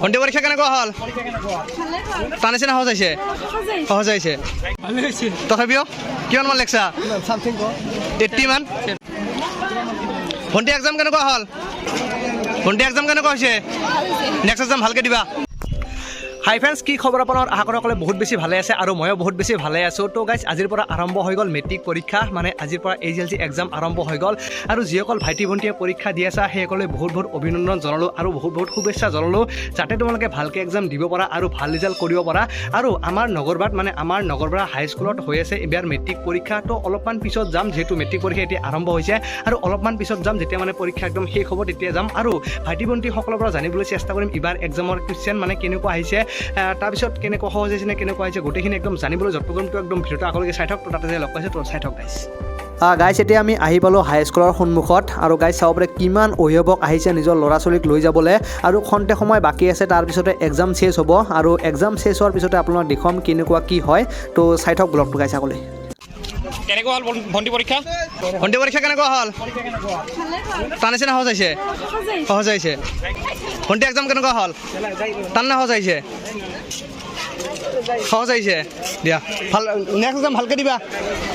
ভণ্টি পৰীক্ষা কেনেকুৱা হ'ল টান হৈছে না সহজ হৈছে সহজ হৈছে তথাপিও কিমান মান লেখছা 80 মান ভণ্টি এক্সাম কেনেকুৱা হ'ল ভণ্টি এক্সাম কেনেকুৱা হৈছে নেক্সট এক্সাম ভালকৈ দিবা হাই ফ্ৰেন্ডছ কি খবৰ আপোনাৰ আশা কৰোঁ সকলোৱে বহুত বেছি ভালে আছে আৰু ময়ো বহুত বেছি ভালে আছোঁ তো গাইজ আজিৰ পৰা আৰম্ভ হৈ গ'ল মেট্ৰিক পৰীক্ষা মানে আজিৰ পৰা HLC এক্সাম আৰম্ভ হৈ গ'ল আৰু যিসকল ভাইটি ভণ্টিয়ে পৰীক্ষা দি আছে সেইসকলে বহুত অভিনন্দন জনালোঁ আৰু বহুত শুভেচ্ছা জনালোঁ যাতে তোমালোকে ভালকৈ এক্সাম দিব পাৰা আৰু ভাল ৰিজাল্ট কৰিব পাৰা আৰু আমাৰ নগৰবাদ হাইস্কুলত হৈ আছে এবাৰ মেট্ৰিক পৰীক্ষা তো অলপমান পিছত যাম যিহেতু মেট্ৰিক পৰীক্ষা এতিয়া আৰম্ভ হৈছে আৰু অলপমান পিছত যাম যেতিয়া মানে পৰীক্ষা একদম শেষ হ'ব তেতিয়া যাম আৰু ভাইটি ভণ্টিসকলৰ পৰা জানিবলৈ চেষ্টা কৰিম এবাৰ এক্সামৰ কুৱেশ্যন মানে কেনেকুৱা আহিছে তাৰপিছত কেনেকুৱা সহজ হৈছে নে কেনেকুৱা হৈছে গোটেইখিনি একদম জানিবলৈ যত্ন কৰিম তো একদম ভিডিঅ'টো আগলৈকে চাই থাকক তো তাতে যে লগ পাইছে তো চাই থাকক গাইজ এতিয়া আমি আহি পালোঁ হাইস্কুলৰ সন্মুখত আৰু গাইজ চাব পাৰে কিমান অভিভাৱক আহিছে নিজৰ ল'ৰা ছোৱালীক লৈ যাবলৈ আৰু খন্তে সময় বাকী আছে তাৰপিছতে এক্সাম শেষ হ'ব আৰু এক্সাম শেষ হোৱাৰ পিছতে আপোনালোকক দেখুৱাম কেনেকুৱা কি হয় তো চাই থাকক ব্লগটো গাইজ আগলৈ কেনেকুৱা হ'ল ভণ্টি পৰীক্ষা কেনেকুৱা হ'ল টান হৈছে না সহজ হৈছে সহজ হৈছে ভণ্টি এক্সাম কেনেকুৱা হ'ল টান না সহজ আহিছে সহজ আহিছে দিয়া ভাল নেক্সট এক্সাম ভালকৈ দিবা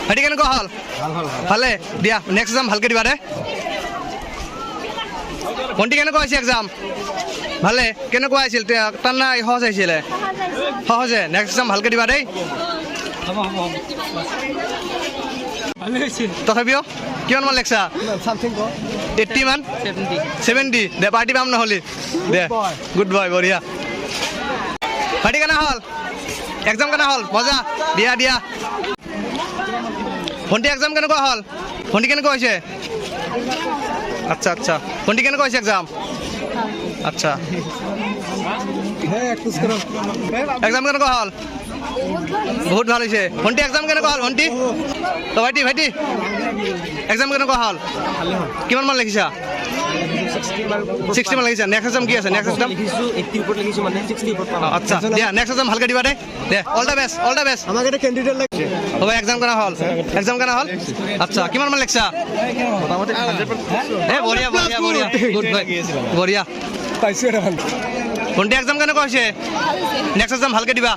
ভাইটি কেনেকুৱা হ'ল ভালে দিয়া নেক্সট এক্সাম ভালকৈ দিবা দে ভণ্টি কেনেকুৱা হৈছে এক্সাম ভালে কেনেকুৱা আহিছিল টান না সহজ আহিছিলে সহজে নেক্সট এক্সাম ভালকৈ দিবা দেই তথাপিও কিমান মান লেখছা 80 মান 70 দে পাৰ্টি পাম নহ'লি দে গুড বয় বঢ়িয়া ভাইটি কেনে হ'ল এক্সাম কেনে হ'ল মজা দিয়া ভণ্টি এক্সাম কেনেকুৱা হ'ল ভণ্টি কেনেকুৱা হৈছে আচ্ছা ভণ্টি কেনেকুৱা হৈছে এক্সাম আচ্ছা এক্সাম কেনেকুৱা হ'ল বহুত ভাল হৈছে ভণ্টি এক্সাম কেনেকুৱা হ'ল ভণ্টি তো ভাইটি এক্সাম কেনেকুৱা হ'ল কিমান মান লিখিছা 60 মান লিখিছা নেক্সট এক্সাম কি আছে নেক্সট এক্সাম 80 ওপৰত লিখিছো মানে 60 ওপৰত পাম আচ্ছা দিয়া নেক্সট এক্সাম ভালকৈ দিবা দে অল দা বেষ্ট আমাক এটা ক্যান্ডিডেট লাগিছে হ'ব এক্সাম কেনে হ'ল আচ্ছা কিমান মান লিখিছা মোটামুটি 100% বঢ়িয়া গুড বাই বঢ়িয়া পাইছো এটা ভাল ভণ্টি এক্সাম কেনেকুৱা হৈছে নেক্সট এক্সাম ভালকৈ দিবা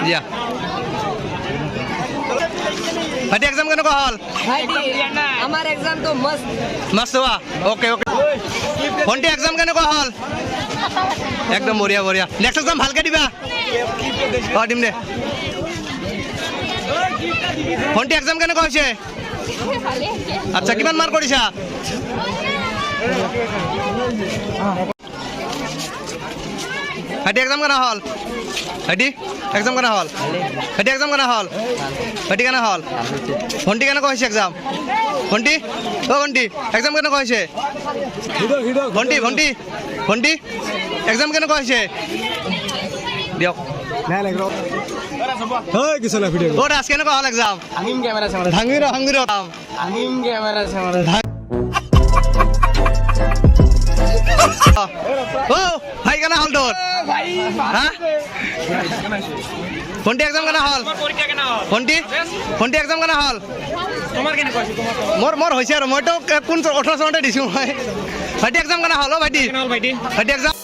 দিয়া ভাইটি এক্সাম কেনেকুৱা হ'ল আমাৰ এক্সাম তো মস্ত হোৱা ওকে ভণ্টি এক্সাম কেনেকুৱা হ'ল একদম বঢ়িয়া নেক্সট এক্সাম ভালকৈ দিবা দিম দে ভণ্টি এক্সাম কেনেকুৱা হৈছে আচ্ছা কিমান মাৰ্ক কৰিছা ভাইটি এক্সাম কেনে হ'ল ভাইটি এক্সাম কেনে হ'ল ভণ্টি কেনেকুৱা হৈছে এক্সাম ভণ্টি এক্সাম কেনেকুৱা হৈছে ভণ্টি এক্সাম কেনেকুৱা হৈছে দিয়ক ৰাজ কেনেকুৱা হ'ল এক্সাম ভাঙিৰ ভাই কেনে হ'ল তোৰ ভণ্টি এক্সাম কেনে হ'ল ভণ্টি এক্সাম কেনে হ'ল মোৰ হৈছে আৰু মইতো 18 চনতে দিছোঁ মই ভাইটি এক্সাম কেনে হ'ল ভাইটি এক্সাম